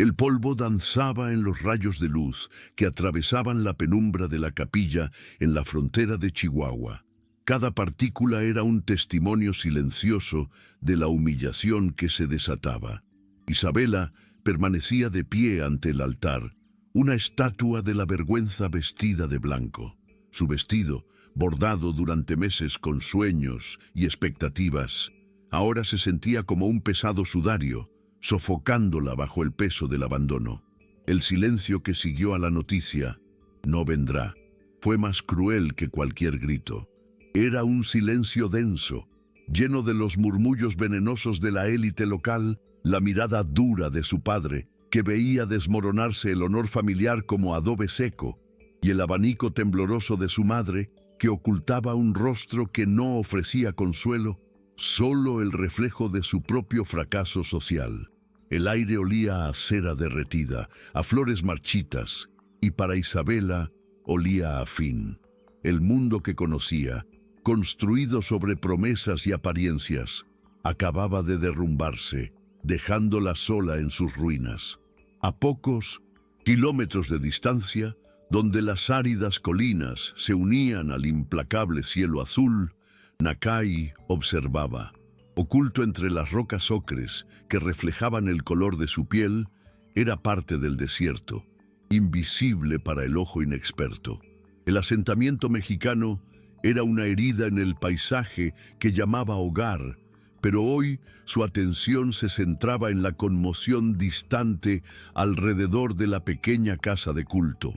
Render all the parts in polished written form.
El polvo danzaba en los rayos de luz que atravesaban la penumbra de la capilla en la frontera de Chihuahua. Cada partícula era un testimonio silencioso de la humillación que se desataba. Isabela permanecía de pie ante el altar, una estatua de la vergüenza vestida de blanco. Su vestido, bordado durante meses con sueños y expectativas, ahora se sentía como un pesado sudario, sofocándola bajo el peso del abandono. El silencio que siguió a la noticia, "No vendrá", fue más cruel que cualquier grito. Era un silencio denso, lleno de los murmullos venenosos de la élite local, la mirada dura de su padre, que veía desmoronarse el honor familiar como adobe seco, y el abanico tembloroso de su madre, que ocultaba un rostro que no ofrecía consuelo, solo el reflejo de su propio fracaso social. El aire olía a cera derretida, a flores marchitas, y para Isabela olía a fin. El mundo que conocía, construido sobre promesas y apariencias, acababa de derrumbarse, dejándola sola en sus ruinas. A pocos kilómetros de distancia, donde las áridas colinas se unían al implacable cielo azul, Nakai observaba. Oculto entre las rocas ocres que reflejaban el color de su piel, era parte del desierto, invisible para el ojo inexperto. El asentamiento mexicano era una herida en el paisaje que llamaba hogar, pero hoy su atención se centraba en la conmoción distante alrededor de la pequeña casa de culto.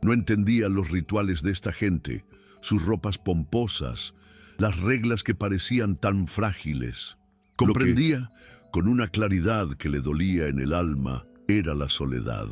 No entendía los rituales de esta gente, sus ropas pomposas, las reglas que parecían tan frágiles. Comprendía, con una claridad que le dolía en el alma, era la soledad.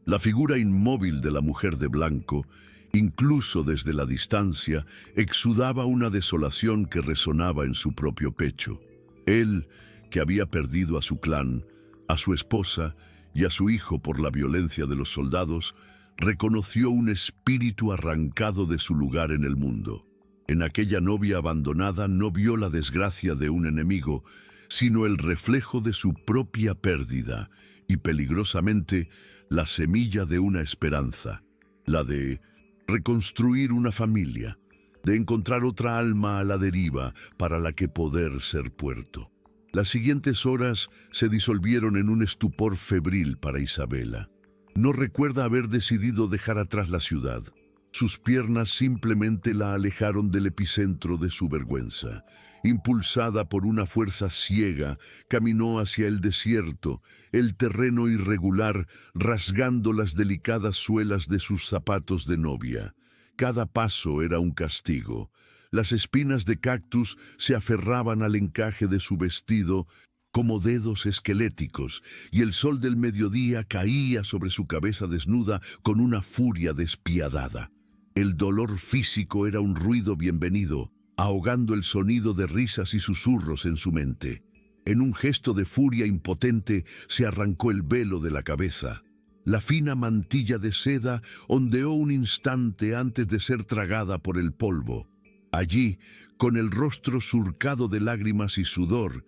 La figura inmóvil de la mujer de blanco, incluso desde la distancia, exudaba una desolación que resonaba en su propio pecho. Él, que había perdido a su clan, a su esposa y a su hijo por la violencia de los soldados, reconoció un espíritu arrancado de su lugar en el mundo. En aquella novia abandonada no vio la desgracia de un enemigo, sino el reflejo de su propia pérdida y, peligrosamente, la semilla de una esperanza, la de reconstruir una familia, de encontrar otra alma a la deriva para la que poder ser puerto. Las siguientes horas se disolvieron en un estupor febril para Isabela. No recuerda haber decidido dejar atrás la ciudad. Sus piernas simplemente la alejaron del epicentro de su vergüenza. Impulsada por una fuerza ciega, caminó hacia el desierto, el terreno irregular, rasgando las delicadas suelas de sus zapatos de novia. Cada paso era un castigo. Las espinas de cactus se aferraban al encaje de su vestido como dedos esqueléticos, y el sol del mediodía caía sobre su cabeza desnuda con una furia despiadada. El dolor físico era un ruido bienvenido, ahogando el sonido de risas y susurros en su mente. En un gesto de furia impotente se arrancó el velo de la cabeza. La fina mantilla de seda ondeó un instante antes de ser tragada por el polvo. Allí, con el rostro surcado de lágrimas y sudor,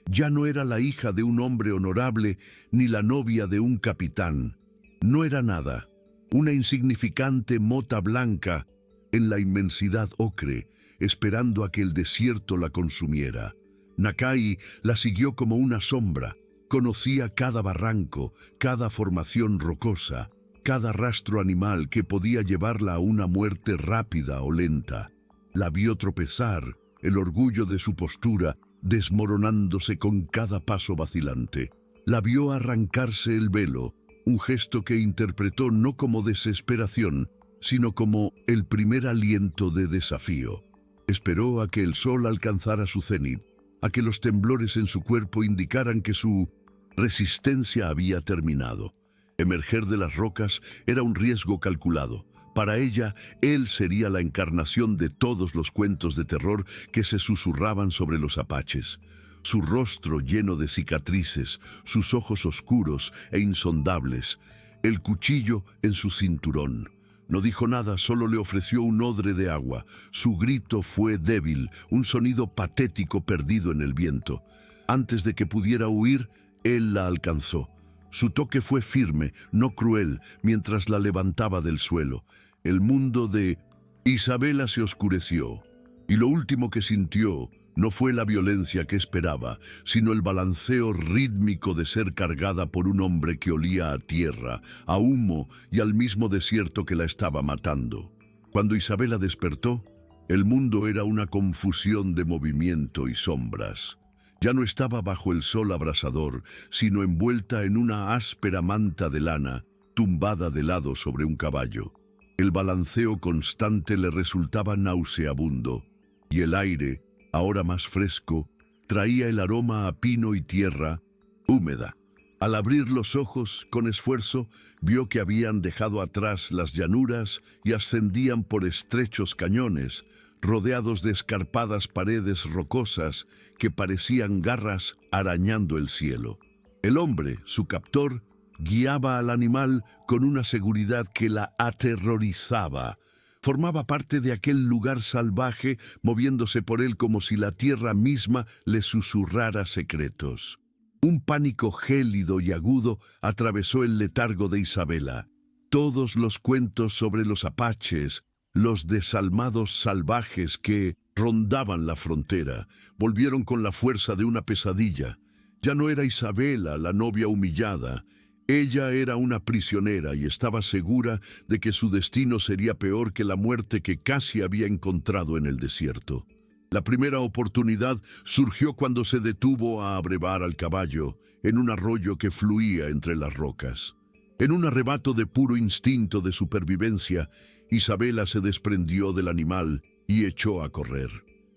ya no era la hija de un hombre honorable ni la novia de un capitán. No era nada, una insignificante mota blanca en la inmensidad ocre, esperando a que el desierto la consumiera. Nakai la siguió como una sombra. Conocía cada barranco, cada formación rocosa, cada rastro animal que podía llevarla a una muerte rápida o lenta. La vio tropezar, el orgullo de su postura desmoronándose con cada paso vacilante. La vio arrancarse el velo, un gesto que interpretó no como desesperación, sino como el primer aliento de desafío. Esperó a que el sol alcanzara su cenit, a que los temblores en su cuerpo indicaran que su resistencia había terminado. Emerger de las rocas era un riesgo calculado. Para ella, él sería la encarnación de todos los cuentos de terror que se susurraban sobre los apaches. Su rostro lleno de cicatrices, sus ojos oscuros e insondables, el cuchillo en su cinturón. No dijo nada, solo le ofreció un odre de agua. Su grito fue débil, un sonido patético perdido en el viento. Antes de que pudiera huir, él la alcanzó. Su toque fue firme, no cruel, mientras la levantaba del suelo. El mundo de Isabela se oscureció, y lo último que sintió no fue la violencia que esperaba, sino el balanceo rítmico de ser cargada por un hombre que olía a tierra, a humo y al mismo desierto que la estaba matando. Cuando Isabela despertó, el mundo era una confusión de movimiento y sombras. Ya no estaba bajo el sol abrasador, sino envuelta en una áspera manta de lana, tumbada de lado sobre un caballo. El balanceo constante le resultaba nauseabundo, y el aire, ahora más fresco, traía el aroma a pino y tierra húmeda. Al abrir los ojos, con esfuerzo, vio que habían dejado atrás las llanuras y ascendían por estrechos cañones, rodeados de escarpadas paredes rocosas que parecían garras arañando el cielo. El hombre, su captor, guiaba al animal con una seguridad que la aterrorizaba. Formaba parte de aquel lugar salvaje, moviéndose por él como si la tierra misma le susurrara secretos. Un pánico gélido y agudo atravesó el letargo de Isabela. Todos los cuentos sobre los apaches, los desalmados salvajes que rondaban la frontera, volvieron con la fuerza de una pesadilla. Ya no era Isabela la novia humillada. Ella era una prisionera y estaba segura de que su destino sería peor que la muerte que casi había encontrado en el desierto. La primera oportunidad surgió cuando se detuvo a abrevar al caballo en un arroyo que fluía entre las rocas. En un arrebato de puro instinto de supervivencia, Isabela se desprendió del animal y echó a correr.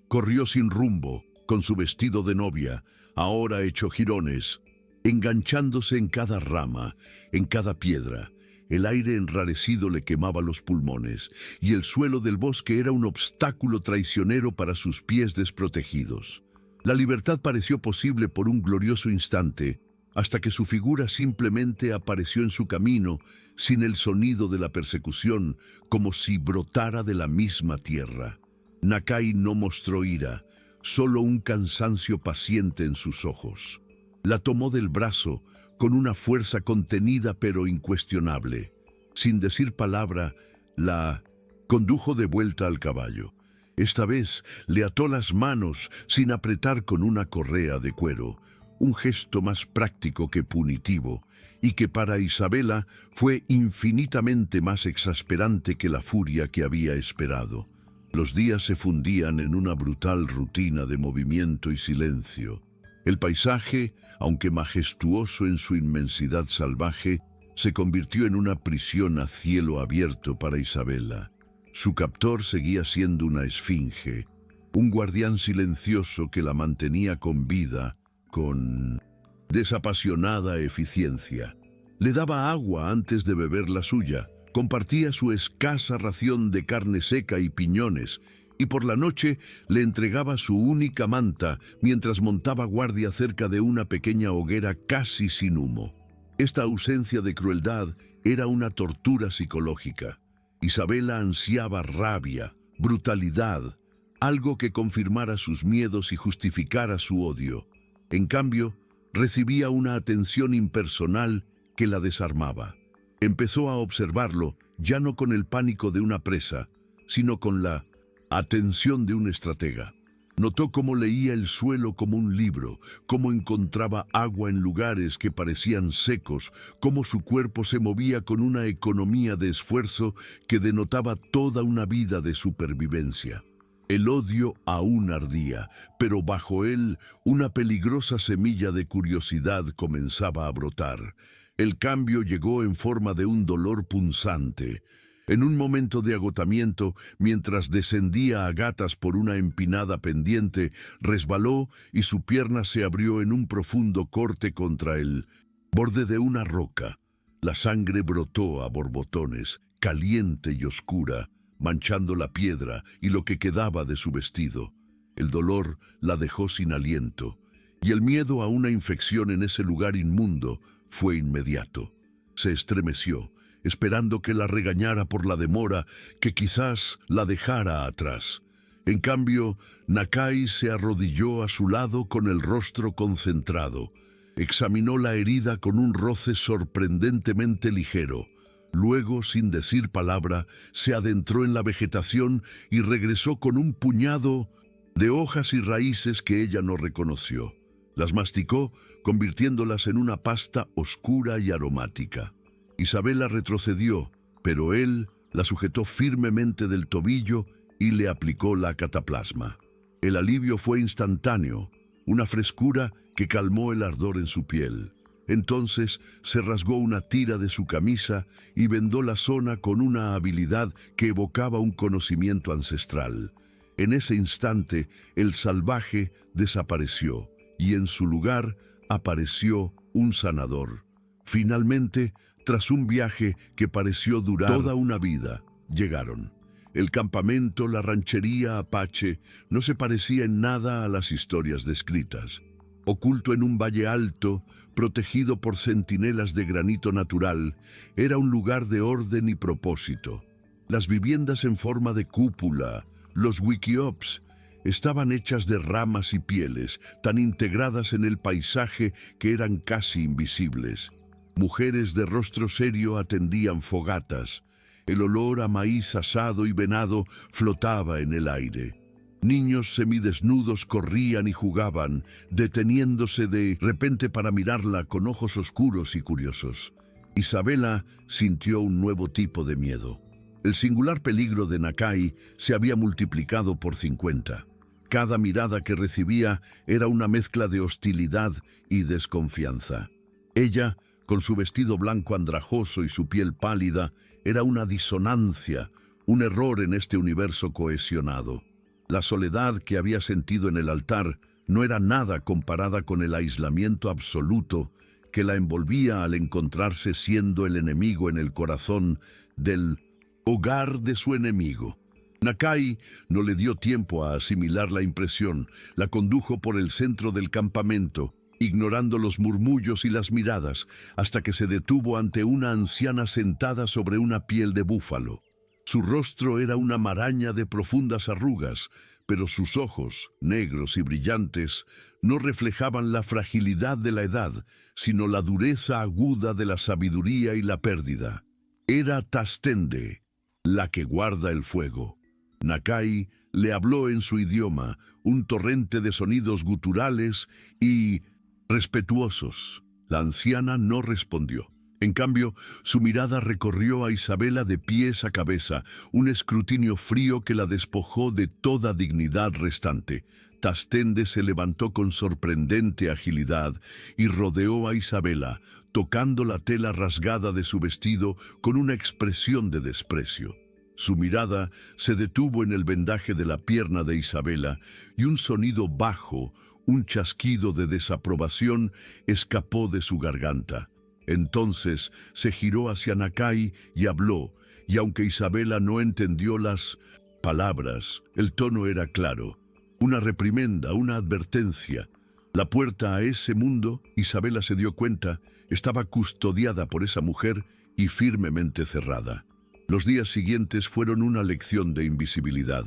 Corrió sin rumbo, con su vestido de novia, ahora hecho jirones, enganchándose en cada rama, en cada piedra. El aire enrarecido le quemaba los pulmones, y el suelo del bosque era un obstáculo traicionero para sus pies desprotegidos. La libertad pareció posible por un glorioso instante, hasta que su figura simplemente apareció en su camino, sin el sonido de la persecución, como si brotara de la misma tierra. Nakai no mostró ira, solo un cansancio paciente en sus ojos. La tomó del brazo, con una fuerza contenida pero incuestionable. Sin decir palabra, la condujo de vuelta al caballo. Esta vez le ató las manos sin apretar con una correa de cuero, un gesto más práctico que punitivo, y que para Isabela fue infinitamente más exasperante que la furia que había esperado. Los días se fundían en una brutal rutina de movimiento y silencio. El paisaje, aunque majestuoso en su inmensidad salvaje, se convirtió en una prisión a cielo abierto para Isabela. Su captor seguía siendo una esfinge, un guardián silencioso que la mantenía con vida, con desapasionada eficiencia. Le daba agua antes de beber la suya, compartía su escasa ración de carne seca y piñones, y por la noche le entregaba su única manta mientras montaba guardia cerca de una pequeña hoguera casi sin humo. Esta ausencia de crueldad era una tortura psicológica. Isabela ansiaba rabia, brutalidad, algo que confirmara sus miedos y justificara su odio. En cambio, recibía una atención impersonal que la desarmaba. Empezó a observarlo ya no con el pánico de una presa, sino con la atención de un estratega. Notó cómo leía el suelo como un libro, cómo encontraba agua en lugares que parecían secos, cómo su cuerpo se movía con una economía de esfuerzo que denotaba toda una vida de supervivencia. El odio aún ardía, pero bajo él una peligrosa semilla de curiosidad comenzaba a brotar. El cambio llegó en forma de un dolor punzante. En un momento de agotamiento, mientras descendía a gatas por una empinada pendiente, resbaló y su pierna se abrió en un profundo corte contra el borde de una roca. La sangre brotó a borbotones, caliente y oscura, manchando la piedra y lo que quedaba de su vestido. El dolor la dejó sin aliento, y el miedo a una infección en ese lugar inmundo fue inmediato. Se estremeció, esperando que la regañara por la demora, que quizás la dejara atrás. En cambio, Nakai se arrodilló a su lado con el rostro concentrado. examinó la herida con un roce sorprendentemente ligero. Luego, sin decir palabra, se adentró en la vegetación y regresó con un puñado de hojas y raíces que ella no reconoció. Las masticó, convirtiéndolas en una pasta oscura y aromática. Isabela retrocedió, pero él la sujetó firmemente del tobillo y le aplicó la cataplasma. El alivio fue instantáneo, una frescura que calmó el ardor en su piel. Entonces se rasgó una tira de su camisa y vendó la zona con una habilidad que evocaba un conocimiento ancestral. En ese instante, el salvaje desapareció y en su lugar apareció un sanador. Finalmente, tras un viaje que pareció durar toda una vida, llegaron. El campamento, la ranchería apache, no se parecía en nada a las historias descritas. Oculto en un valle alto, protegido por centinelas de granito natural, era un lugar de orden y propósito. Las viviendas en forma de cúpula, los wickiups, estaban hechas de ramas y pieles, tan integradas en el paisaje que eran casi invisibles. Mujeres de rostro serio atendían fogatas. El olor a maíz asado y venado flotaba en el aire. Niños semidesnudos corrían y jugaban, deteniéndose de repente para mirarla con ojos oscuros y curiosos. Isabela sintió un nuevo tipo de miedo. El singular peligro de Nakai se había multiplicado por 50. Cada mirada que recibía era una mezcla de hostilidad y desconfianza. Ella, con su vestido blanco andrajoso y su piel pálida, era una disonancia, un error en este universo cohesionado. La soledad que había sentido en el altar no era nada comparada con el aislamiento absoluto que la envolvía al encontrarse siendo el enemigo en el corazón del hogar de su enemigo. Nakai no le dio tiempo a asimilar la impresión, la condujo por el centro del campamento, ignorando los murmullos y las miradas, hasta que se detuvo ante una anciana sentada sobre una piel de búfalo. Su rostro era una maraña de profundas arrugas, pero sus ojos, negros y brillantes, no reflejaban la fragilidad de la edad, sino la dureza aguda de la sabiduría y la pérdida. Era Tastende, la que guarda el fuego. Nakai le habló en su idioma, un torrente de sonidos guturales y respetuosos. La anciana no respondió. En cambio, su mirada recorrió a Isabela de pies a cabeza, un escrutinio frío que la despojó de toda dignidad restante. Tastende se levantó con sorprendente agilidad y rodeó a Isabela, tocando la tela rasgada de su vestido con una expresión de desprecio. Su mirada se detuvo en el vendaje de la pierna de Isabela y un sonido bajo, un chasquido de desaprobación, escapó de su garganta. Entonces se giró hacia Nakai y habló, y aunque Isabela no entendió las palabras, el tono era claro. Una reprimenda, una advertencia. La puerta a ese mundo, Isabela se dio cuenta, estaba custodiada por esa mujer y firmemente cerrada. Los días siguientes fueron una lección de invisibilidad.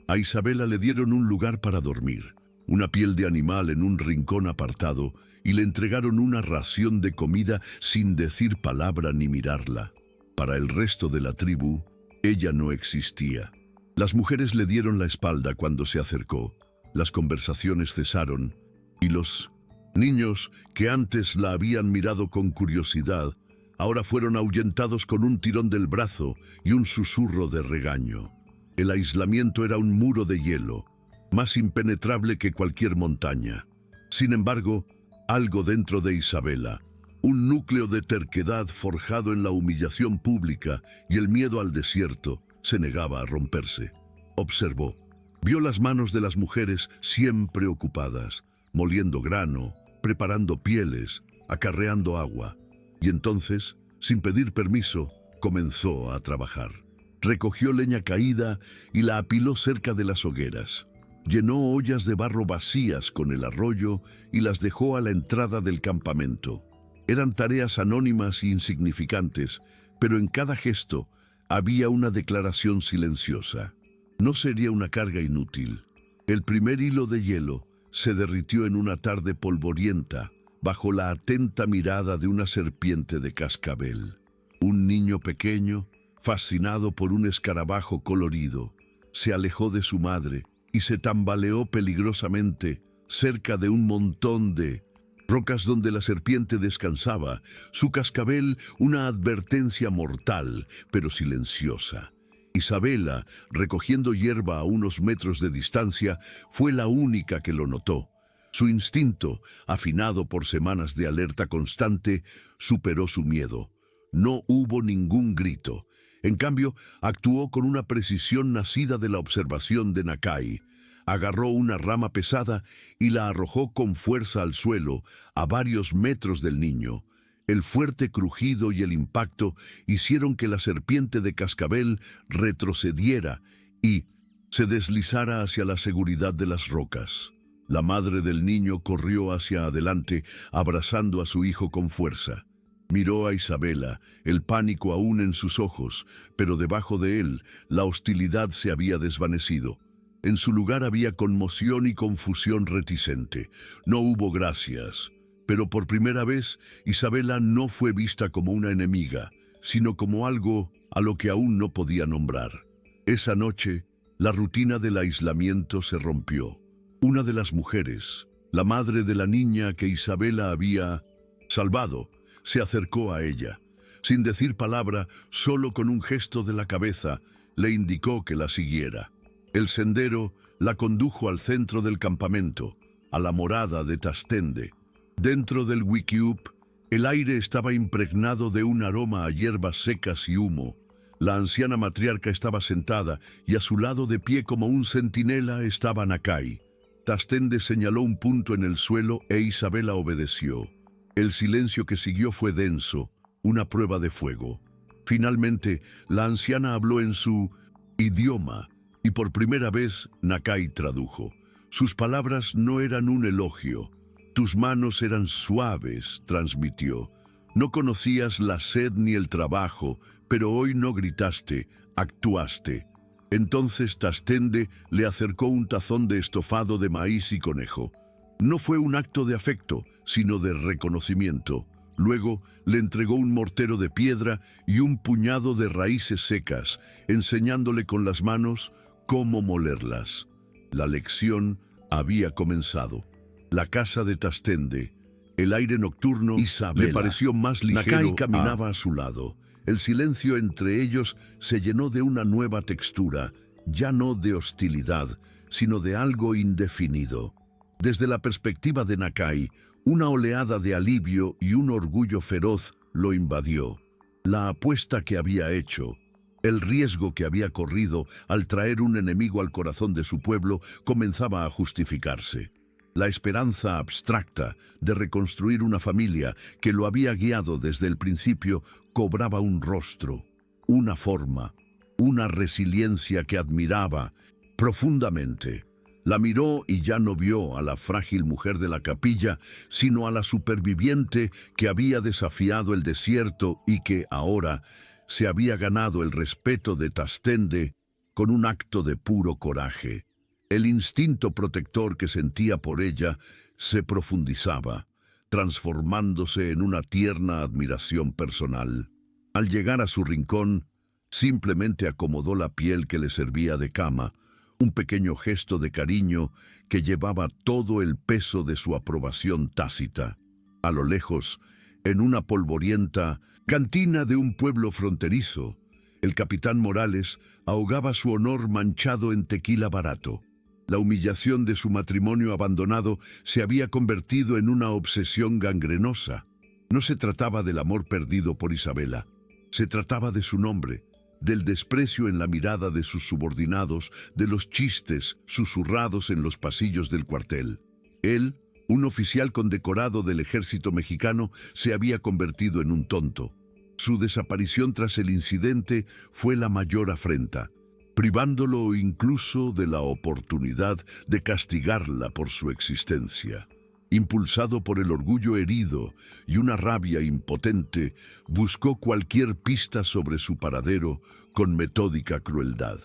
A Isabela le dieron un lugar para dormir, una piel de animal en un rincón apartado, y le entregaron una ración de comida sin decir palabra ni mirarla. Para el resto de la tribu, ella no existía. Las mujeres le dieron la espalda cuando se acercó, las conversaciones cesaron, y los niños que antes la habían mirado con curiosidad, ahora fueron ahuyentados con un tirón del brazo y un susurro de regaño. El aislamiento era un muro de hielo, más impenetrable que cualquier montaña. Sin embargo, algo dentro de Isabela, un núcleo de terquedad forjado en la humillación pública y el miedo al desierto, se negaba a romperse. Observó. Vio las manos de las mujeres siempre ocupadas, moliendo grano, preparando pieles, acarreando agua. Y entonces, sin pedir permiso, comenzó a trabajar. Recogió leña caída y la apiló cerca de las hogueras. Llenó ollas de barro vacías con el arroyo y las dejó a la entrada del campamento. Eran tareas anónimas e insignificantes, pero en cada gesto había una declaración silenciosa. No sería una carga inútil. El primer hilo de hielo se derritió en una tarde polvorienta, bajo la atenta mirada de una serpiente de cascabel. Un niño pequeño, fascinado por un escarabajo colorido, se alejó de su madre y se tambaleó peligrosamente cerca de un montón de rocas donde la serpiente descansaba, su cascabel una advertencia mortal, pero silenciosa. Isabela, recogiendo hierba a unos metros de distancia, fue la única que lo notó. Su instinto, afinado por semanas de alerta constante, superó su miedo. No hubo ningún grito. En cambio, actuó con una precisión nacida de la observación de Nakai. Agarró una rama pesada y la arrojó con fuerza al suelo, a varios metros del niño. El fuerte crujido y el impacto hicieron que la serpiente de cascabel retrocediera y se deslizara hacia la seguridad de las rocas. La madre del niño corrió hacia adelante, abrazando a su hijo con fuerza. Miró a Isabela, el pánico aún en sus ojos, pero debajo de él la hostilidad se había desvanecido. En su lugar había conmoción y confusión reticente. No hubo gracias, pero por primera vez Isabela no fue vista como una enemiga, sino como algo a lo que aún no podía nombrar. Esa noche, la rutina del aislamiento se rompió. Una de las mujeres, la madre de la niña que Isabela había salvado, se acercó a ella. Sin decir palabra, solo con un gesto de la cabeza, le indicó que la siguiera. El sendero la condujo al centro del campamento, a la morada de Tastende. Dentro del wickiup, el aire estaba impregnado de un aroma a hierbas secas y humo. La anciana matriarca estaba sentada y a su lado de pie como un centinela estaba Nakai. Tastende señaló un punto en el suelo e Isabela obedeció. El silencio que siguió fue denso, una prueba de fuego. Finalmente, la anciana habló en su idioma y por primera vez Nakai tradujo. Sus palabras no eran un elogio. Tus manos eran suaves, transmitió. No conocías la sed ni el trabajo, pero hoy no gritaste, actuaste. Entonces Tastende le acercó un tazón de estofado de maíz y conejo. No fue un acto de afecto, sino de reconocimiento. Luego le entregó un mortero de piedra y un puñado de raíces secas, enseñándole con las manos cómo molerlas. La lección había comenzado. La casa de Tastende, el aire nocturno, Isabela, le pareció más ligero. Nakai caminaba a su lado. El silencio entre ellos se llenó de una nueva textura, ya no de hostilidad, sino de algo indefinido. Desde la perspectiva de Nakai, una oleada de alivio y un orgullo feroz lo invadió. La apuesta que había hecho, el riesgo que había corrido al traer un enemigo al corazón de su pueblo, comenzaba a justificarse. La esperanza abstracta de reconstruir una familia que lo había guiado desde el principio cobraba un rostro, una forma, una resiliencia que admiraba profundamente. La miró y ya no vio a la frágil mujer de la capilla, sino a la superviviente que había desafiado el desierto y que ahora se había ganado el respeto de Tastende con un acto de puro coraje. El instinto protector que sentía por ella se profundizaba, transformándose en una tierna admiración personal. Al llegar a su rincón, simplemente acomodó la piel que le servía de cama, un pequeño gesto de cariño que llevaba todo el peso de su aprobación tácita. A lo lejos, en una polvorienta cantina de un pueblo fronterizo, el capitán Morales ahogaba su honor manchado en tequila barato. La humillación de su matrimonio abandonado se había convertido en una obsesión gangrenosa. No se trataba del amor perdido por Isabela, se trataba de su nombre, del desprecio en la mirada de sus subordinados, de los chistes susurrados en los pasillos del cuartel. Él, un oficial condecorado del ejército mexicano, se había convertido en un tonto. Su desaparición tras el incidente fue la mayor afrenta, privándolo incluso de la oportunidad de castigarla por su existencia. Impulsado por el orgullo herido y una rabia impotente, buscó cualquier pista sobre su paradero con metódica crueldad.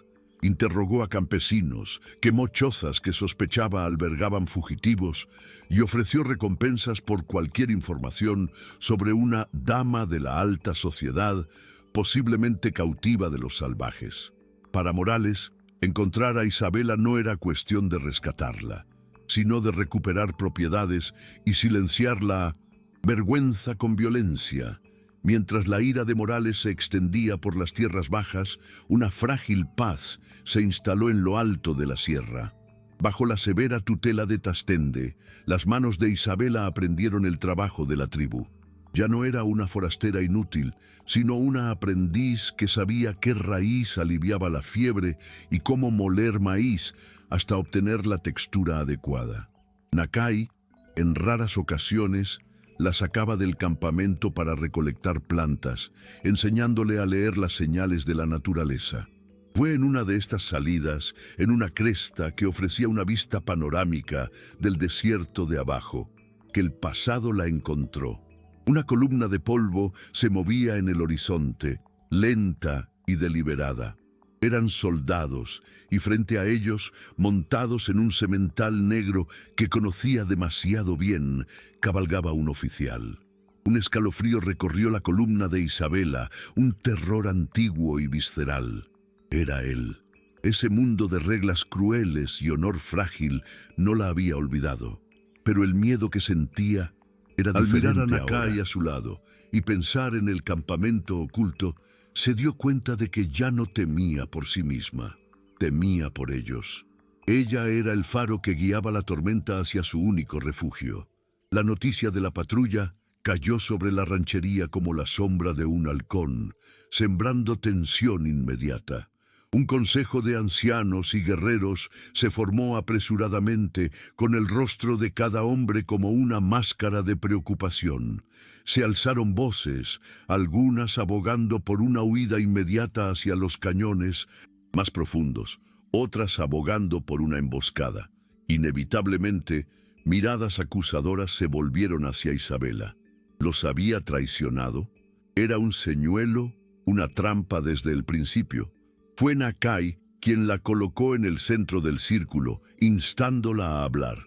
Interrogó a campesinos, quemó chozas que sospechaba albergaban fugitivos y ofreció recompensas por cualquier información sobre una dama de la alta sociedad, posiblemente cautiva de los salvajes. Para Morales, encontrar a Isabela no era cuestión de rescatarla, sino de recuperar propiedades y silenciar la vergüenza con violencia. Mientras la ira de Morales se extendía por las tierras bajas, una frágil paz se instaló en lo alto de la sierra. Bajo la severa tutela de Tastende, las manos de Isabela aprendieron el trabajo de la tribu. Ya no era una forastera inútil, sino una aprendiz que sabía qué raíz aliviaba la fiebre y cómo moler maíz hasta obtener la textura adecuada. Nakai, en raras ocasiones, la sacaba del campamento para recolectar plantas, enseñándole a leer las señales de la naturaleza. Fue en una de estas salidas, en una cresta que ofrecía una vista panorámica del desierto de abajo, que el pasado la encontró. Una columna de polvo se movía en el horizonte, lenta y deliberada. Eran soldados, y frente a ellos, montados en un semental negro que conocía demasiado bien, cabalgaba un oficial. Un escalofrío recorrió la columna de Isabela, un terror antiguo y visceral. Era él. Ese mundo de reglas crueles y honor frágil no la había olvidado. Pero el miedo que sentía era diferente. Al mirar a Nakai a su lado y pensar en el campamento oculto, se dio cuenta de que ya no temía por sí misma, temía por ellos. Ella era el faro que guiaba la tormenta hacia su único refugio. La noticia de la patrulla cayó sobre la ranchería como la sombra de un halcón, sembrando tensión inmediata. Un consejo de ancianos y guerreros se formó apresuradamente, con el rostro de cada hombre como una máscara de preocupación. Se alzaron voces, algunas abogando por una huida inmediata hacia los cañones más profundos, otras abogando por una emboscada. Inevitablemente, miradas acusadoras se volvieron hacia Isabela. ¿Los había traicionado? ¿Era un señuelo, una trampa desde el principio? Fue Nakai quien la colocó en el centro del círculo, instándola a hablar.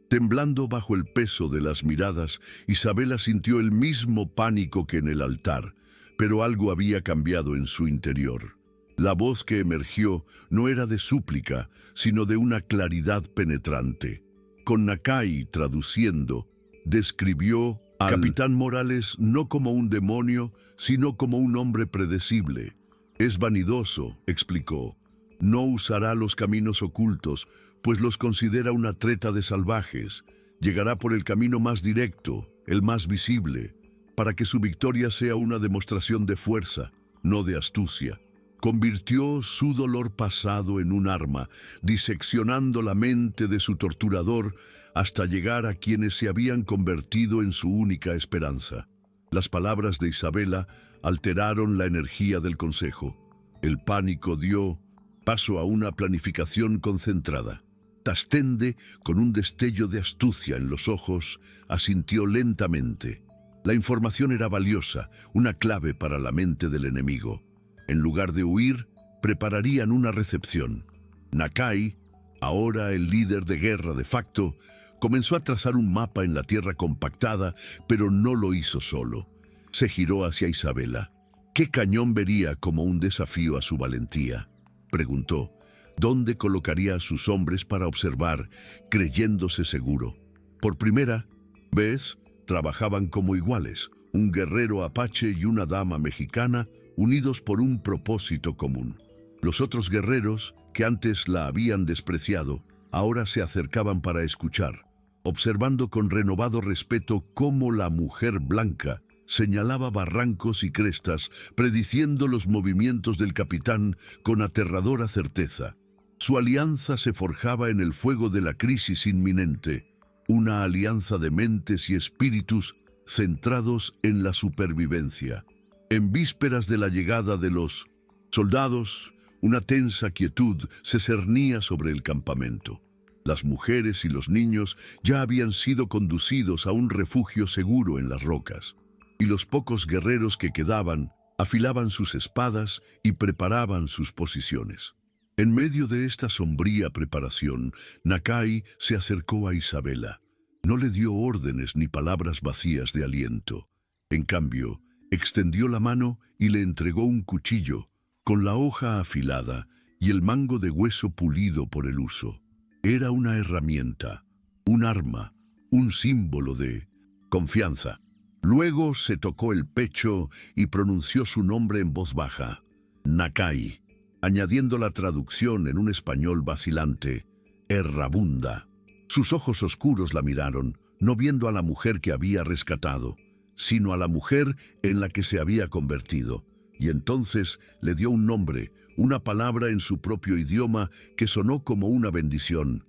Temblando bajo el peso de las miradas, Isabela sintió el mismo pánico que en el altar, pero algo había cambiado en su interior. La voz que emergió no era de súplica, sino de una claridad penetrante. Con Nakai traduciendo, describió al capitán Morales no como un demonio, sino como un hombre predecible. Es vanidoso, explicó. No usará los caminos ocultos, pues los considera una treta de salvajes. Llegará por el camino más directo, el más visible, para que su victoria sea una demostración de fuerza, no de astucia. Convirtió su dolor pasado en un arma, diseccionando la mente de su torturador hasta llegar a quienes se habían convertido en su única esperanza. Las palabras de Isabela alteraron la energía del consejo. El pánico dio paso a una planificación concentrada. Tastende, con un destello de astucia en los ojos, asintió lentamente. La información era valiosa, una clave para la mente del enemigo. En lugar de huir, prepararían una recepción. Nakai, ahora el líder de guerra de facto, comenzó a trazar un mapa en la tierra compactada, pero no lo hizo solo. Se giró hacia Isabela. ¿Qué cañón vería como un desafío a su valentía? Preguntó. ¿Dónde colocaría a sus hombres para observar, creyéndose seguro? Por primera vez, trabajaban como iguales, un guerrero apache y una dama mexicana, unidos por un propósito común. Los otros guerreros, que antes la habían despreciado, ahora se acercaban para escuchar, observando con renovado respeto cómo la mujer blanca señalaba barrancos y crestas, prediciendo los movimientos del capitán con aterradora certeza. Su alianza se forjaba en el fuego de la crisis inminente, una alianza de mentes y espíritus centrados en la supervivencia. En vísperas de la llegada de los soldados, una tensa quietud se cernía sobre el campamento. Las mujeres y los niños ya habían sido conducidos a un refugio seguro en las rocas, y los pocos guerreros que quedaban afilaban sus espadas y preparaban sus posiciones. En medio de esta sombría preparación, Nakai se acercó a Isabela. No le dio órdenes ni palabras vacías de aliento. En cambio, extendió la mano y le entregó un cuchillo, con la hoja afilada y el mango de hueso pulido por el uso. Era una herramienta, un arma, un símbolo de confianza. Luego se tocó el pecho y pronunció su nombre en voz baja, Nakai, añadiendo la traducción en un español vacilante, Errabunda. Sus ojos oscuros la miraron, no viendo a la mujer que había rescatado, sino a la mujer en la que se había convertido. Y entonces le dio un nombre, una palabra en su propio idioma que sonó como una bendición.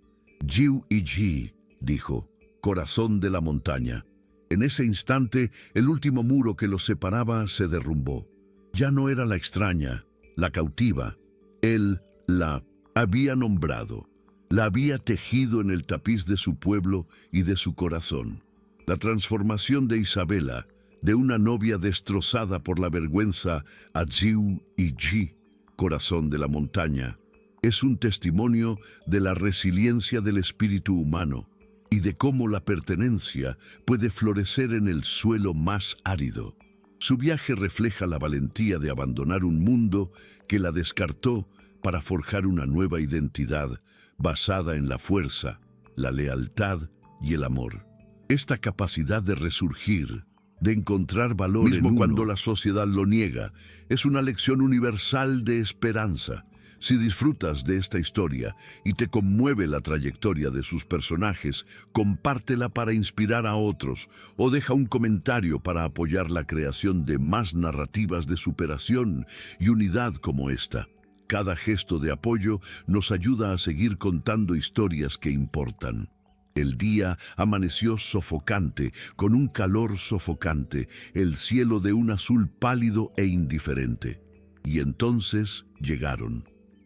Jiu y Ji, dijo, corazón de la montaña. En ese instante, el último muro que los separaba se derrumbó. Ya no era la extraña, la cautiva. Él la había nombrado, la había tejido en el tapiz de su pueblo y de su corazón. La transformación de Isabela, de una novia destrozada por la vergüenza a Jiu y Ji, corazón de la montaña, es un testimonio de la resiliencia del espíritu humano y de cómo la pertenencia puede florecer en el suelo más árido. Su viaje refleja la valentía de abandonar un mundo que la descartó para forjar una nueva identidad basada en la fuerza, la lealtad y el amor. Esta capacidad de resurgir, de encontrar valor mismo cuando la sociedad lo niega, es una lección universal de esperanza. Si disfrutas de esta historia y te conmueve la trayectoria de sus personajes, compártela para inspirar a otros o deja un comentario para apoyar la creación de más narrativas de superación y unidad como esta. Cada gesto de apoyo nos ayuda a seguir contando historias que importan. El día amaneció sofocante, con un calor sofocante, el cielo de un azul pálido e indiferente. Y entonces llegaron.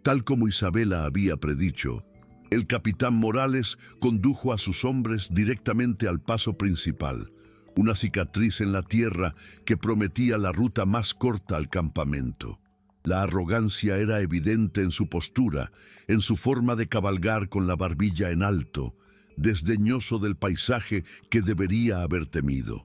Tal como Isabela había predicho, el capitán Morales condujo a sus hombres directamente al paso principal, una cicatriz en la tierra que prometía la ruta más corta al campamento. La arrogancia era evidente en su postura, en su forma de cabalgar con la barbilla en alto, desdeñoso del paisaje que debería haber temido.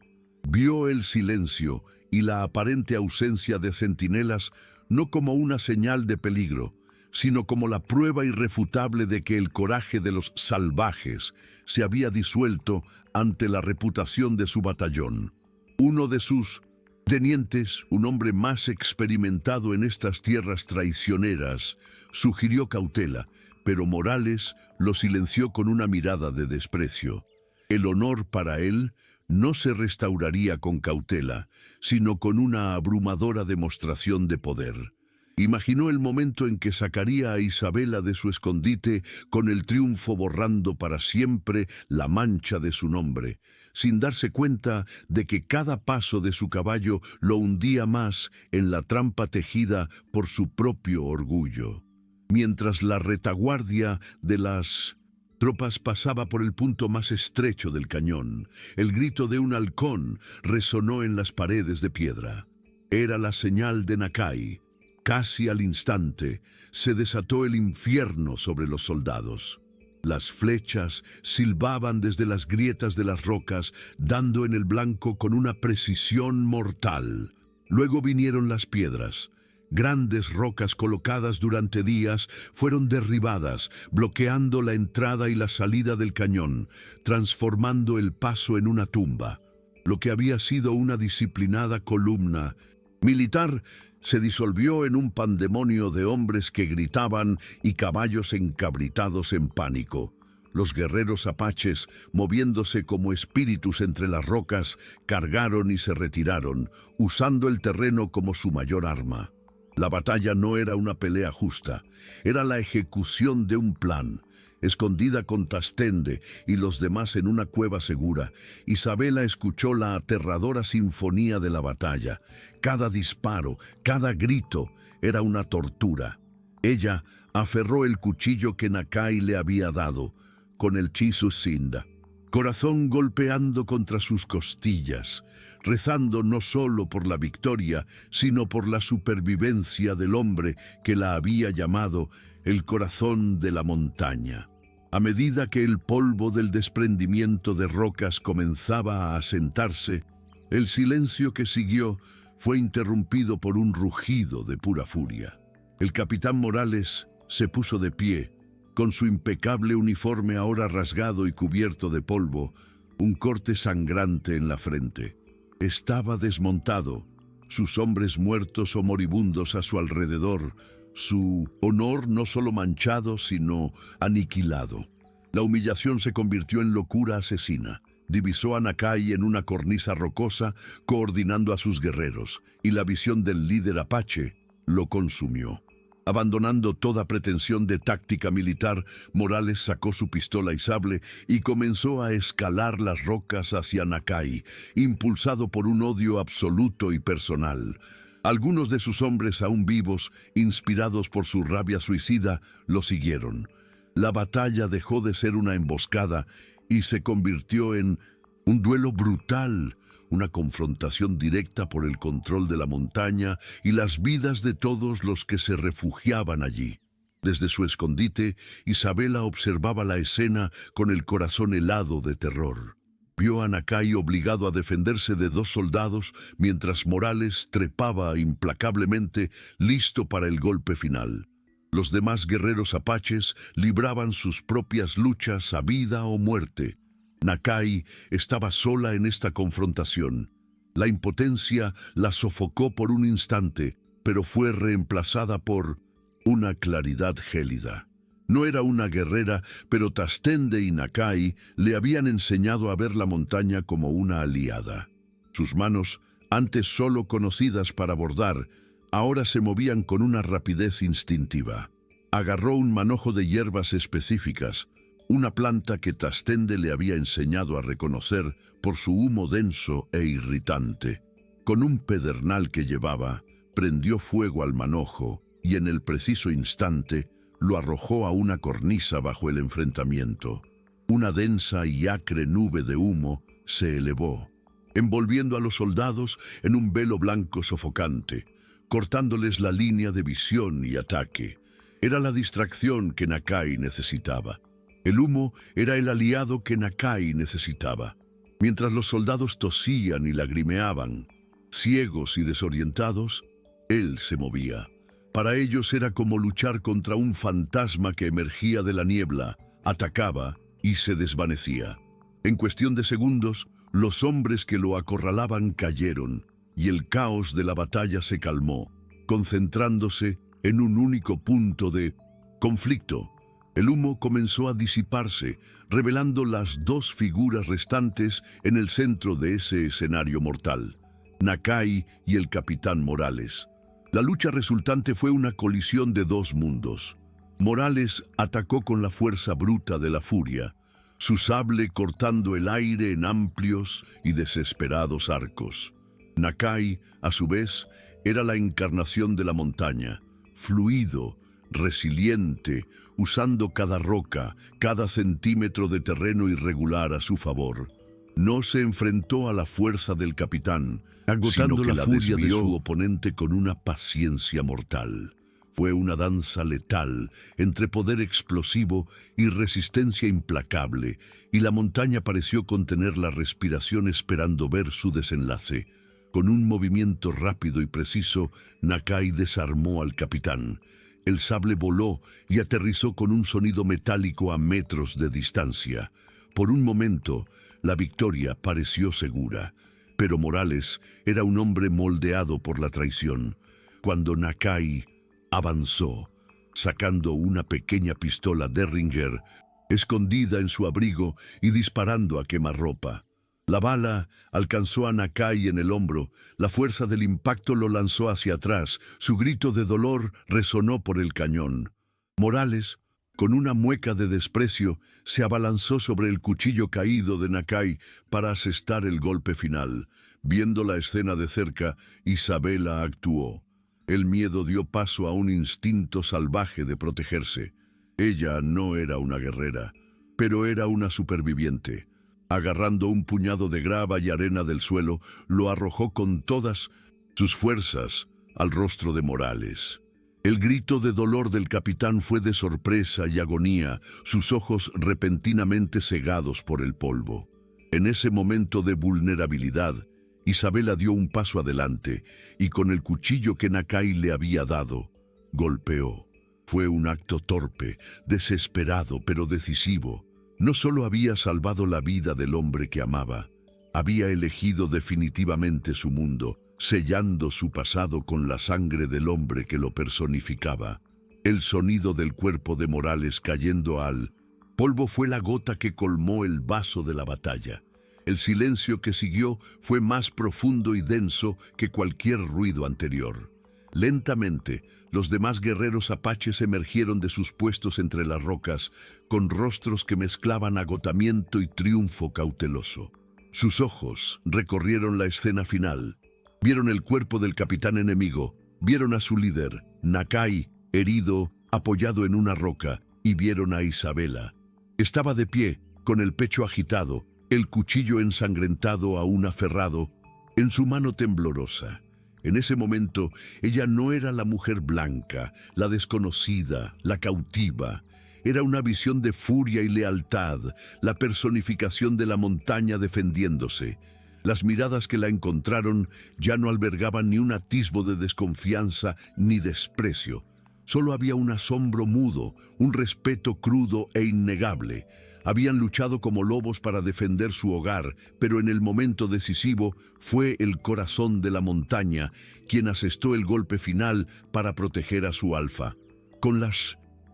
Vio el silencio y la aparente ausencia de centinelas no como una señal de peligro, sino como la prueba irrefutable de que el coraje de los salvajes se había disuelto ante la reputación de su batallón. Uno de sus tenientes, un hombre más experimentado en estas tierras traicioneras, sugirió cautela, pero Morales lo silenció con una mirada de desprecio. El honor para él no se restauraría con cautela, sino con una abrumadora demostración de poder. Imaginó el momento en que sacaría a Isabela de su escondite con el triunfo borrando para siempre la mancha de su nombre, sin darse cuenta de que cada paso de su caballo lo hundía más en la trampa tejida por su propio orgullo. Mientras la retaguardia de las tropas pasaba por el punto más estrecho del cañón, el grito de un halcón resonó en las paredes de piedra. Era la señal de Nakai. Casi al instante se desató el infierno sobre los soldados. Las flechas silbaban desde las grietas de las rocas, dando en el blanco con una precisión mortal. Luego vinieron las piedras. Grandes rocas colocadas durante días fueron derribadas, bloqueando la entrada y la salida del cañón, transformando el paso en una tumba. Lo que había sido una disciplinada columna militar se disolvió en un pandemonio de hombres que gritaban y caballos encabritados en pánico. Los guerreros apaches, moviéndose como espíritus entre las rocas, cargaron y se retiraron, usando el terreno como su mayor arma. La batalla no era una pelea justa, era la ejecución de un plan. Escondida con Tastende y los demás en una cueva segura, Isabela escuchó la aterradora sinfonía de la batalla. Cada disparo, cada grito era una tortura. Ella aferró el cuchillo que Nakai le había dado, con el Chisu Sinda. corazón golpeando contra sus costillas, rezando no solo por la victoria, sino por la supervivencia del hombre que la había llamado el corazón de la montaña. A medida que el polvo del desprendimiento de rocas comenzaba a asentarse, el silencio que siguió fue interrumpido por un rugido de pura furia. El capitán Morales se puso de pie, con su impecable uniforme ahora rasgado y cubierto de polvo, un corte sangrante en la frente. Estaba desmontado, sus hombres muertos o moribundos a su alrededor, su honor no solo manchado, sino aniquilado. La humillación se convirtió en locura asesina. Divisó a Nakai en una cornisa rocosa, coordinando a sus guerreros, y la visión del líder apache lo consumió. Abandonando toda pretensión de táctica militar, Morales sacó su pistola y sable y comenzó a escalar las rocas hacia Nakai, impulsado por un odio absoluto y personal. Algunos de sus hombres aún vivos, inspirados por su rabia suicida, lo siguieron. La batalla dejó de ser una emboscada y se convirtió en un duelo brutal, una confrontación directa por el control de la montaña y las vidas de todos los que se refugiaban allí. Desde su escondite, Isabela observaba la escena con el corazón helado de terror. Vio a Nakai obligado a defenderse de 2 soldados mientras Morales trepaba implacablemente, listo para el golpe final. Los demás guerreros apaches libraban sus propias luchas a vida o muerte. Nakai estaba sola en esta confrontación. La impotencia la sofocó por un instante, pero fue reemplazada por una claridad gélida. No era una guerrera, pero Tastende y Nakai le habían enseñado a ver la montaña como una aliada. Sus manos, antes solo conocidas para bordar, ahora se movían con una rapidez instintiva. Agarró un manojo de hierbas específicas, una planta que Tastende le había enseñado a reconocer por su humo denso e irritante. Con un pedernal que llevaba, prendió fuego al manojo y en el preciso instante lo arrojó a una cornisa bajo el enfrentamiento. Una densa y acre nube de humo se elevó, envolviendo a los soldados en un velo blanco sofocante, cortándoles la línea de visión y ataque. Era la distracción que Nakai necesitaba. El humo era el aliado que Nakai necesitaba. Mientras los soldados tosían y lagrimeaban, ciegos y desorientados, él se movía. Para ellos era como luchar contra un fantasma que emergía de la niebla, atacaba y se desvanecía. En cuestión de segundos, los hombres que lo acorralaban cayeron y el caos de la batalla se calmó, concentrándose en un único punto de conflicto. El humo comenzó a disiparse, revelando las 2 figuras restantes en el centro de ese escenario mortal: Nakai y el capitán Morales. La lucha resultante fue una colisión de 2 mundos. Morales atacó con la fuerza bruta de la furia, su sable cortando el aire en amplios y desesperados arcos. Nakai, a su vez, era la encarnación de la montaña, fluido, resiliente, usando cada roca, cada centímetro de terreno irregular a su favor. No se enfrentó a la fuerza del capitán, agotando la furia de su oponente con una paciencia mortal. Fue una danza letal entre poder explosivo y resistencia implacable, y la montaña pareció contener la respiración esperando ver su desenlace. Con un movimiento rápido y preciso, Nakai desarmó al capitán. El sable voló y aterrizó con un sonido metálico a metros de distancia. Por un momento, la victoria pareció segura, pero Morales era un hombre moldeado por la traición. Cuando Nakai avanzó, sacando una pequeña pistola Derringer, escondida en su abrigo y disparando a quemarropa. La bala alcanzó a Nakai en el hombro, la fuerza del impacto lo lanzó hacia atrás, su grito de dolor resonó por el cañón. Morales, con una mueca de desprecio, se abalanzó sobre el cuchillo caído de Nakai para asestar el golpe final. Viendo la escena de cerca, Isabela actuó. El miedo dio paso a un instinto salvaje de protegerse. Ella no era una guerrera, pero era una superviviente. Agarrando un puñado de grava y arena del suelo, lo arrojó con todas sus fuerzas al rostro de Morales. El grito de dolor del capitán fue de sorpresa y agonía, sus ojos repentinamente cegados por el polvo. En ese momento de vulnerabilidad, Isabela dio un paso adelante y con el cuchillo que Nakai le había dado, golpeó. Fue un acto torpe, desesperado pero decisivo. No solo había salvado la vida del hombre que amaba, había elegido definitivamente su mundo, sellando su pasado con la sangre del hombre que lo personificaba. El sonido del cuerpo de Morales cayendo al polvo fue la gota que colmó el vaso de la batalla. El silencio que siguió fue más profundo y denso que cualquier ruido anterior. Lentamente, los demás guerreros apaches emergieron de sus puestos entre las rocas, con rostros que mezclaban agotamiento y triunfo cauteloso. Sus ojos recorrieron la escena final. Vieron el cuerpo del capitán enemigo, vieron a su líder, Nakai, herido, apoyado en una roca, y vieron a Isabela. Estaba de pie, con el pecho agitado, el cuchillo ensangrentado aún aferrado, en su mano temblorosa. En ese momento, ella no era la mujer blanca, la desconocida, la cautiva. Era una visión de furia y lealtad, la personificación de la montaña defendiéndose. Las miradas que la encontraron ya no albergaban ni un atisbo de desconfianza ni desprecio. Solo había un asombro mudo, un respeto crudo e innegable. Habían luchado como lobos para defender su hogar, pero en el momento decisivo fue el corazón de la montaña quien asestó el golpe final para proteger a su alfa. Con la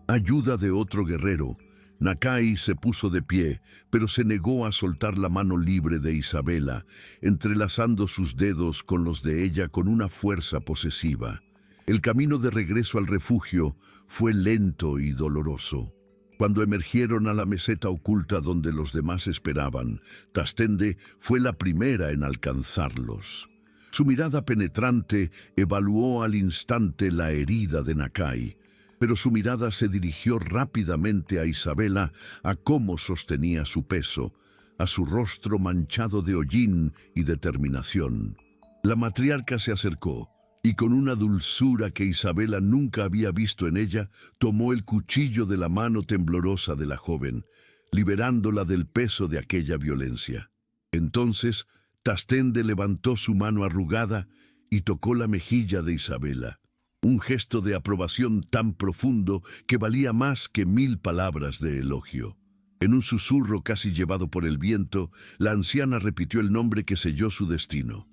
ayuda de otro guerrero, Nakai se puso de pie, pero se negó a soltar la mano libre de Isabela, entrelazando sus dedos con los de ella con una fuerza posesiva. El camino de regreso al refugio fue lento y doloroso. Cuando emergieron a la meseta oculta donde los demás esperaban, Tastende fue la primera en alcanzarlos. Su mirada penetrante evaluó al instante la herida de Nakai, pero su mirada se dirigió rápidamente a Isabela, a cómo sostenía su peso, a su rostro manchado de hollín y determinación. La matriarca se acercó, y con una dulzura que Isabela nunca había visto en ella, tomó el cuchillo de la mano temblorosa de la joven, liberándola del peso de aquella violencia. Entonces, Tastende levantó su mano arrugada y tocó la mejilla de Isabela. Un gesto de aprobación tan profundo que valía más que 1000 palabras de elogio. En un susurro casi llevado por el viento, la anciana repitió el nombre que selló su destino.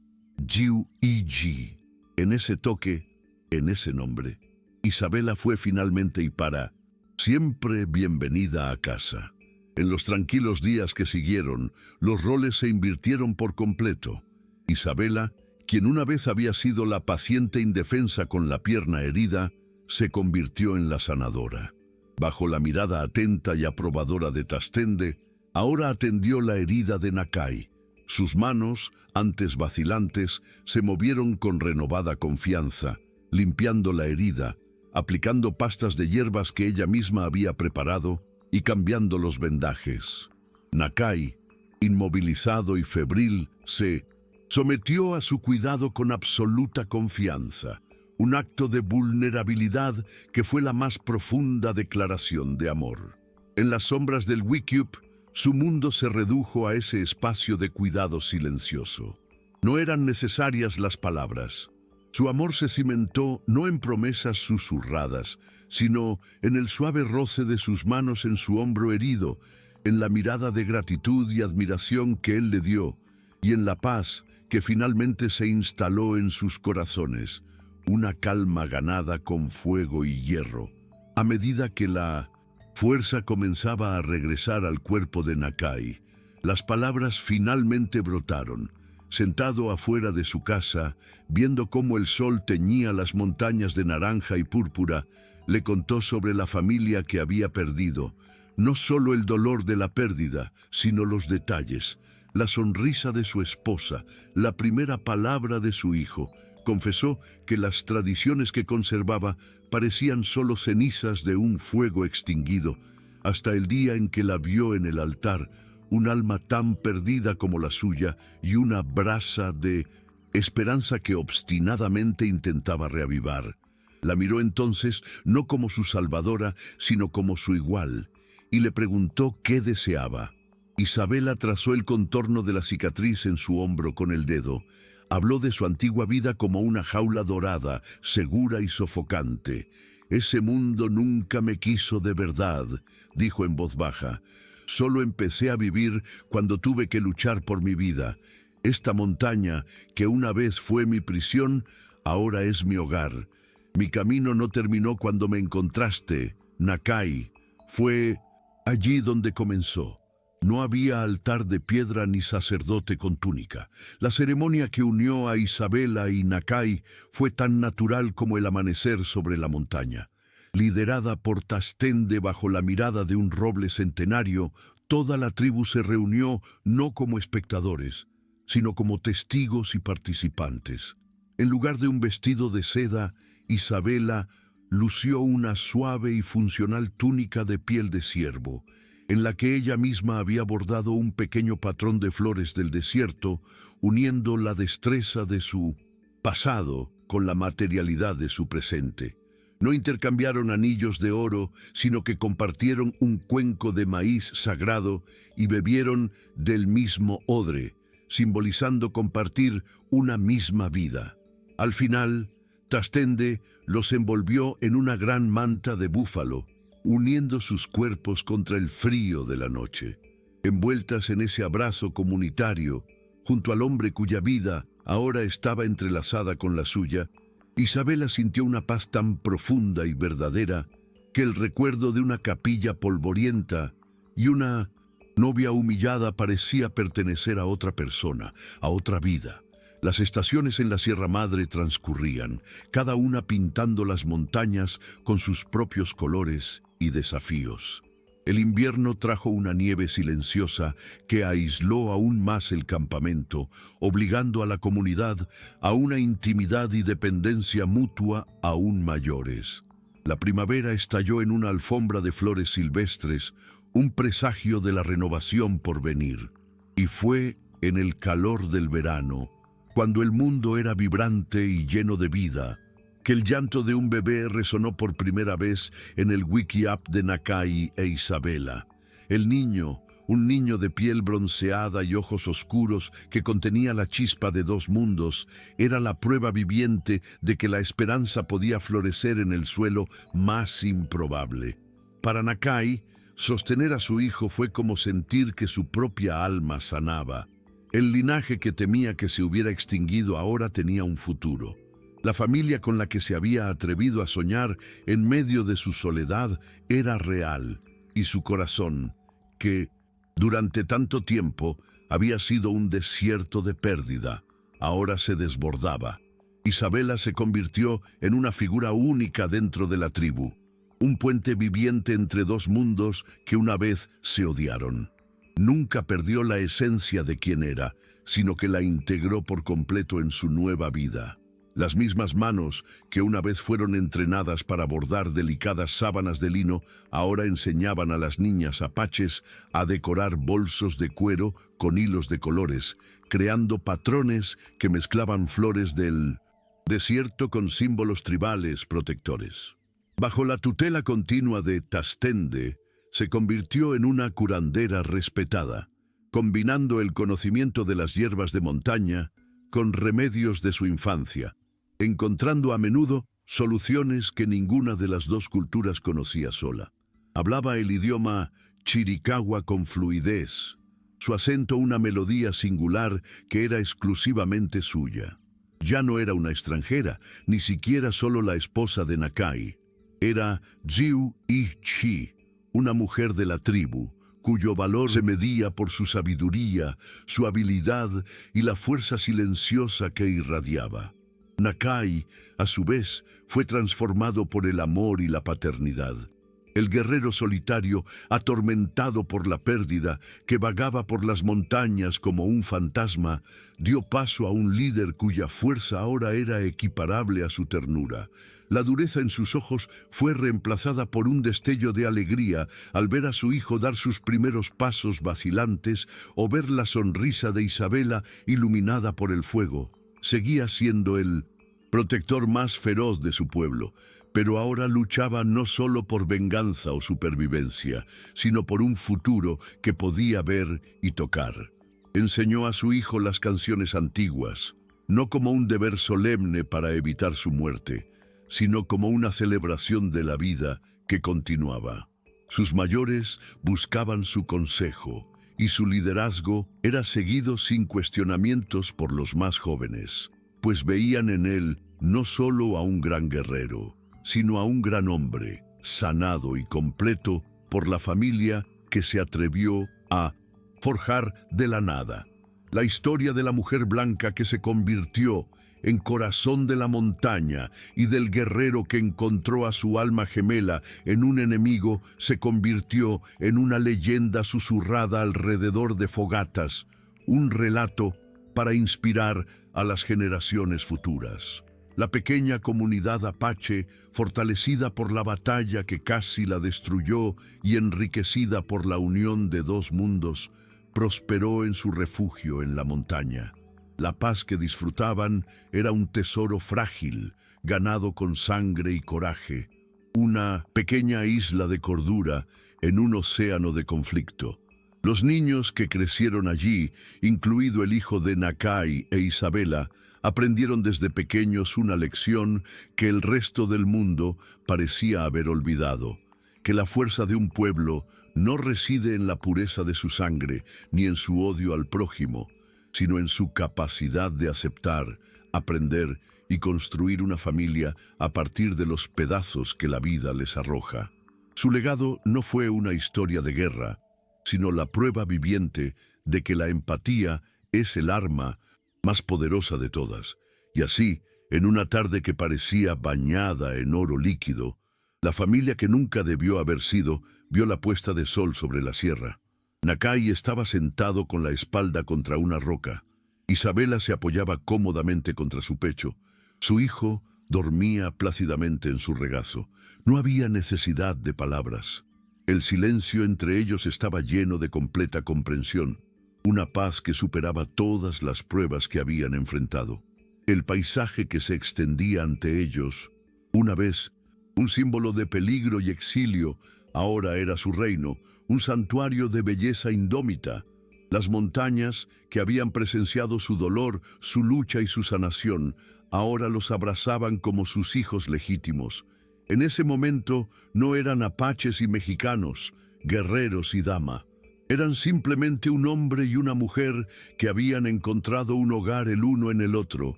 Jiu Yi. En ese toque, en ese nombre, Isabela fue finalmente y para siempre bienvenida a casa. En los tranquilos días que siguieron, los roles se invirtieron por completo. Isabela, quien una vez había sido la paciente indefensa con la pierna herida, se convirtió en la sanadora. Bajo la mirada atenta y aprobadora de Tastende, ahora atendió la herida de Nakai. Sus manos, antes vacilantes, se movieron con renovada confianza, limpiando la herida, aplicando pastas de hierbas que ella misma había preparado y cambiando los vendajes. Nakai, inmovilizado y febril, se sometió a su cuidado con absoluta confianza, un acto de vulnerabilidad que fue la más profunda declaración de amor. En las sombras del Wikiup, su mundo se redujo a ese espacio de cuidado silencioso. No eran necesarias las palabras. Su amor se cimentó no en promesas susurradas, sino en el suave roce de sus manos en su hombro herido, en la mirada de gratitud y admiración que él le dio, y en la paz que finalmente se instaló en sus corazones, una calma ganada con fuego y hierro. A medida que la fuerza comenzaba a regresar al cuerpo de Nakai, las palabras finalmente brotaron. Sentado afuera de su casa, viendo cómo el sol teñía las montañas de naranja y púrpura, le contó sobre la familia que había perdido, no solo el dolor de la pérdida, sino los detalles, la sonrisa de su esposa, la primera palabra de su hijo. Confesó que las tradiciones que conservaba parecían solo cenizas de un fuego extinguido, hasta el día en que la vio en el altar, un alma tan perdida como la suya y una brasa de esperanza que obstinadamente intentaba reavivar. La miró entonces no como su salvadora, sino como su igual, y le preguntó qué deseaba. Isabela trazó el contorno de la cicatriz en su hombro con el dedo. Habló de su antigua vida como una jaula dorada, segura y sofocante. «Ese mundo nunca me quiso de verdad», dijo en voz baja. «Solo empecé a vivir cuando tuve que luchar por mi vida. Esta montaña, que una vez fue mi prisión, ahora es mi hogar. Mi camino no terminó cuando me encontraste, Nakai. Fue allí donde comenzó. No había altar de piedra ni sacerdote con túnica. La ceremonia que unió a Isabela y Nakai fue tan natural como el amanecer sobre la montaña. Liderada por Tastende bajo la mirada de un roble centenario, toda la tribu se reunió no como espectadores, sino como testigos y participantes. En lugar de un vestido de seda, Isabela lució una suave y funcional túnica de piel de ciervo, en la que ella misma había bordado un pequeño patrón de flores del desierto, uniendo la destreza de su pasado con la materialidad de su presente. No intercambiaron anillos de oro, sino que compartieron un cuenco de maíz sagrado y bebieron del mismo odre, simbolizando compartir una misma vida. Al final, Tastende los envolvió en una gran manta de búfalo, uniendo sus cuerpos contra el frío de la noche. Envueltas en ese abrazo comunitario, junto al hombre cuya vida ahora estaba entrelazada con la suya, Isabela sintió una paz tan profunda y verdadera que el recuerdo de una capilla polvorienta y una novia humillada parecía pertenecer a otra persona, a otra vida. Las estaciones en la Sierra Madre transcurrían, cada una pintando las montañas con sus propios colores y desafíos. El invierno trajo una nieve silenciosa que aisló aún más el campamento, obligando a la comunidad a una intimidad y dependencia mutua aún mayores. La primavera estalló en una alfombra de flores silvestres, un presagio de la renovación por venir. Y fue en el calor del verano, cuando el mundo era vibrante y lleno de vida, que el llanto de un bebé resonó por primera vez en el wickiup de Nakai e Isabela. El niño, un niño de piel bronceada y ojos oscuros que contenía la chispa de dos mundos, era la prueba viviente de que la esperanza podía florecer en el suelo más improbable. Para Nakai, sostener a su hijo fue como sentir que su propia alma sanaba. El linaje que temía que se hubiera extinguido ahora tenía un futuro. La familia con la que se había atrevido a soñar en medio de su soledad era real, y su corazón, que durante tanto tiempo había sido un desierto de pérdida, ahora se desbordaba. Isabela se convirtió en una figura única dentro de la tribu, un puente viviente entre dos mundos que una vez se odiaron. Nunca perdió la esencia de quien era, sino que la integró por completo en su nueva vida. Las mismas manos que una vez fueron entrenadas para bordar delicadas sábanas de lino, ahora enseñaban a las niñas apaches a decorar bolsos de cuero con hilos de colores, creando patrones que mezclaban flores del desierto con símbolos tribales protectores. Bajo la tutela continua de Tastende, se convirtió en una curandera respetada, combinando el conocimiento de las hierbas de montaña con remedios de su infancia, encontrando a menudo soluciones que ninguna de las dos culturas conocía sola. Hablaba el idioma chiricahua con fluidez, su acento una melodía singular que era exclusivamente suya. Ya no era una extranjera, ni siquiera solo la esposa de Nakai. Era Jiu Chi, una mujer de la tribu, cuyo valor se medía por su sabiduría, su habilidad y la fuerza silenciosa que irradiaba. Nakai, a su vez, fue transformado por el amor y la paternidad. El guerrero solitario, atormentado por la pérdida, que vagaba por las montañas como un fantasma, dio paso a un líder cuya fuerza ahora era equiparable a su ternura. La dureza en sus ojos fue reemplazada por un destello de alegría al ver a su hijo dar sus primeros pasos vacilantes o ver la sonrisa de Isabela iluminada por el fuego. Seguía siendo el protector más feroz de su pueblo, pero ahora luchaba no solo por venganza o supervivencia, sino por un futuro que podía ver y tocar. Enseñó a su hijo las canciones antiguas, no como un deber solemne para evitar su muerte, sino como una celebración de la vida que continuaba. Sus mayores buscaban su consejo, y su liderazgo era seguido sin cuestionamientos por los más jóvenes, pues veían en él no solo a un gran guerrero, sino a un gran hombre, sanado y completo por la familia que se atrevió a forjar de la nada. La historia de la mujer blanca que se convirtió en corazón de la montaña y del guerrero que encontró a su alma gemela en un enemigo se convirtió en una leyenda susurrada alrededor de fogatas, un relato para inspirar a las generaciones futuras. La pequeña comunidad apache, fortalecida por la batalla que casi la destruyó y enriquecida por la unión de dos mundos, prosperó en su refugio en la montaña. La paz que disfrutaban era un tesoro frágil, ganado con sangre y coraje, una pequeña isla de cordura en un océano de conflicto. Los niños que crecieron allí, incluido el hijo de Nakai e Isabela, aprendieron desde pequeños una lección que el resto del mundo parecía haber olvidado, que la fuerza de un pueblo no reside en la pureza de su sangre ni en su odio al prójimo, sino en su capacidad de aceptar, aprender y construir una familia a partir de los pedazos que la vida les arroja. Su legado no fue una historia de guerra, sino la prueba viviente de que la empatía es el arma más poderosa de todas. Y así, en una tarde que parecía bañada en oro líquido, la familia que nunca debió haber sido vio la puesta de sol sobre la sierra. Nakai estaba sentado con la espalda contra una roca. Isabela se apoyaba cómodamente contra su pecho. Su hijo dormía plácidamente en su regazo. No había necesidad de palabras. El silencio entre ellos estaba lleno de completa comprensión, una paz que superaba todas las pruebas que habían enfrentado. El paisaje que se extendía ante ellos, una vez un símbolo de peligro y exilio, ahora era su reino, un santuario de belleza indómita. Las montañas que habían presenciado su dolor, su lucha y su sanación, ahora los abrazaban como sus hijos legítimos. En ese momento no eran apaches y mexicanos, guerreros y dama. Eran simplemente un hombre y una mujer que habían encontrado un hogar el uno en el otro,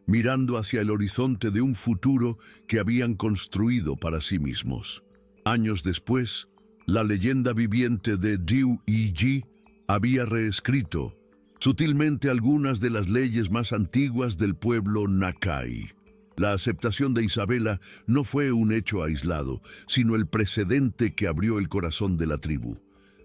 mirando hacia el horizonte de un futuro que habían construido para sí mismos. Años después, la leyenda viviente de Diu Yi había reescrito sutilmente algunas de las leyes más antiguas del pueblo Nakai. La aceptación de Isabela no fue un hecho aislado, sino el precedente que abrió el corazón de la tribu.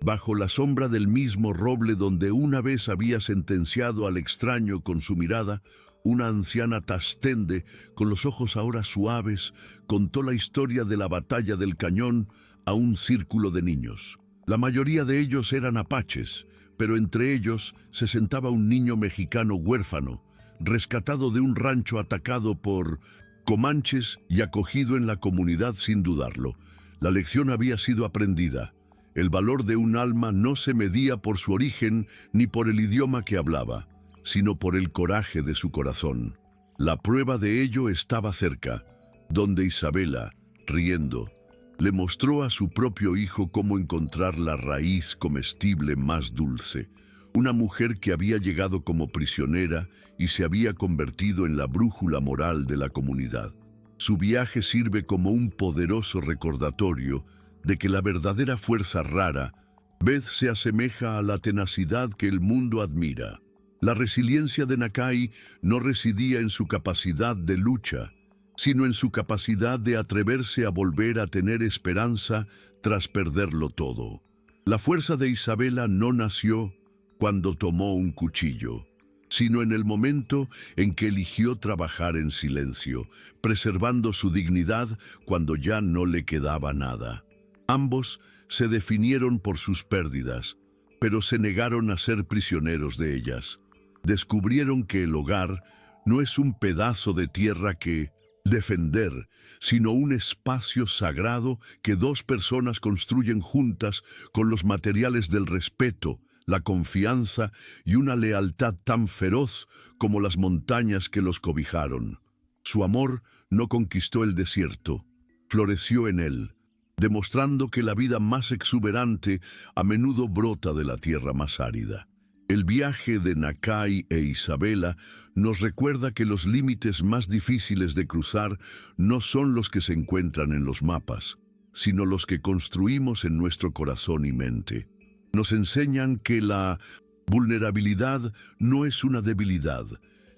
Bajo la sombra del mismo roble donde una vez había sentenciado al extraño con su mirada, una anciana tastende, con los ojos ahora suaves, contó la historia de la batalla del Cañón a un círculo de niños. La mayoría de ellos eran apaches, pero entre ellos se sentaba un niño mexicano huérfano, rescatado de un rancho atacado por comanches y acogido en la comunidad sin dudarlo. La lección había sido aprendida. El valor de un alma no se medía por su origen ni por el idioma que hablaba, sino por el coraje de su corazón. La prueba de ello estaba cerca, donde Isabela, riendo, le mostró a su propio hijo cómo encontrar la raíz comestible más dulce. Una mujer que había llegado como prisionera y se había convertido en la brújula moral de la comunidad. Su viaje sirve como un poderoso recordatorio de que la verdadera fuerza rara vez se asemeja a la tenacidad que el mundo admira. La resiliencia de Nakai no residía en su capacidad de lucha, sino en su capacidad de atreverse a volver a tener esperanza tras perderlo todo. La fuerza de Isabela no nació cuando tomó un cuchillo, sino en el momento en que eligió trabajar en silencio, preservando su dignidad cuando ya no le quedaba nada. Ambos se definieron por sus pérdidas, pero se negaron a ser prisioneros de ellas. Descubrieron que el hogar no es un pedazo de tierra que defender, sino un espacio sagrado que dos personas construyen juntas con los materiales del respeto, la confianza y una lealtad tan feroz como las montañas que los cobijaron. Su amor no conquistó el desierto, floreció en él, demostrando que la vida más exuberante a menudo brota de la tierra más árida. El viaje de Nakai e Isabela nos recuerda que los límites más difíciles de cruzar no son los que se encuentran en los mapas, sino los que construimos en nuestro corazón y mente. Nos enseñan que la vulnerabilidad no es una debilidad,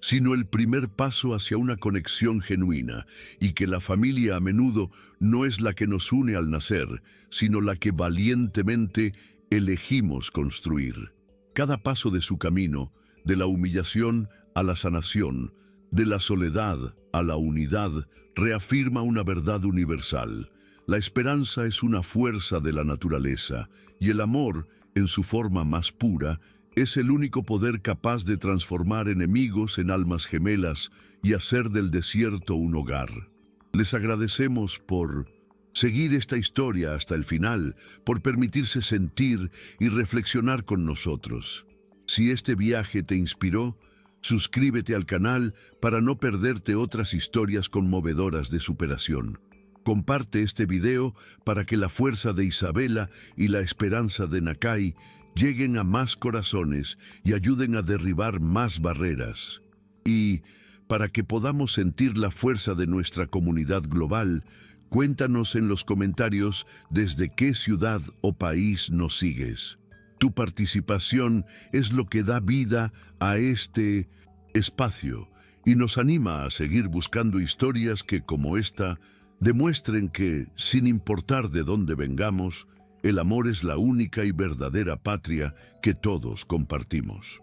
sino el primer paso hacia una conexión genuina, y que la familia a menudo no es la que nos une al nacer, sino la que valientemente elegimos construir. Cada paso de su camino, de la humillación a la sanación, de la soledad a la unidad, reafirma una verdad universal. La esperanza es una fuerza de la naturaleza, y el amor, en su forma más pura, es el único poder capaz de transformar enemigos en almas gemelas y hacer del desierto un hogar. Les agradecemos por seguir esta historia hasta el final, por permitirse sentir y reflexionar con nosotros. Si este viaje te inspiró, suscríbete al canal para no perderte otras historias conmovedoras de superación. Comparte este video para que la fuerza de Isabela y la esperanza de Nakai lleguen a más corazones y ayuden a derribar más barreras. Y para que podamos sentir la fuerza de nuestra comunidad global, cuéntanos en los comentarios desde qué ciudad o país nos sigues. Tu participación es lo que da vida a este espacio y nos anima a seguir buscando historias que, como esta, demuestren que, sin importar de dónde vengamos, el amor es la única y verdadera patria que todos compartimos.